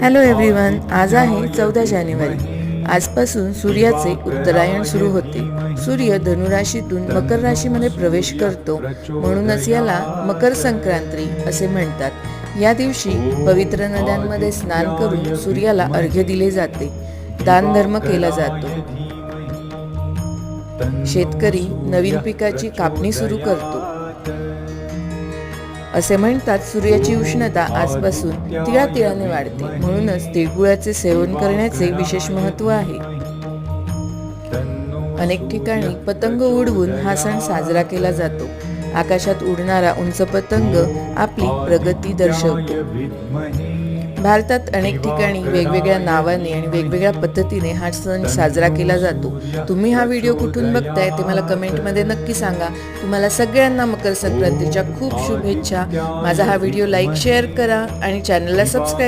Hello everyone, आज आहे 14 जानेवारी। आजपासून सूर्याचे उत्तरायण सुरू होते। सूर्य धनुराशीतून मकर राशीमध्ये प्रवेश करतो, म्हणूनच याला मकर संक्रांती असे म्हणतात। या दिवशी पवित्र नद्यांमध्ये स्नान करून सूर्याला अर्घ्य दिले जाते, दान धर्म केला जातो। शेतकरी नवीन पिकाची कापणी सुरू करतो। असे म्हणतात, सूर्याची उष्णता आजपासून तिळातिळाने वाढते, म्हणूनच तिळगुळाचे सेवन करण्याचे विशेष महत्त्व आहे। अनेक ठिकाणी पतंग उडवून हा सण साजरा केला जातो। आकाशात उडणारा उंच पतंग आपली प्रगती दर्शवतो। भारतात अनेक ठिकाणी वेगवेगळ्या नावाने आणि वेगवेगळ्या पद्धतीने हा सण साजरा केला जातो। तुम्ही हा व्हिडिओ कुठून बघताय ते मला कमेंटमध्ये नक्की सांगा। तुम्हाला सगळ्यांना मकर संक्रांतीच्या खूप शुभेच्छा। माझा हा व्हिडिओ लाईक शेअर करा आणि चॅनलला सबस्क्राईब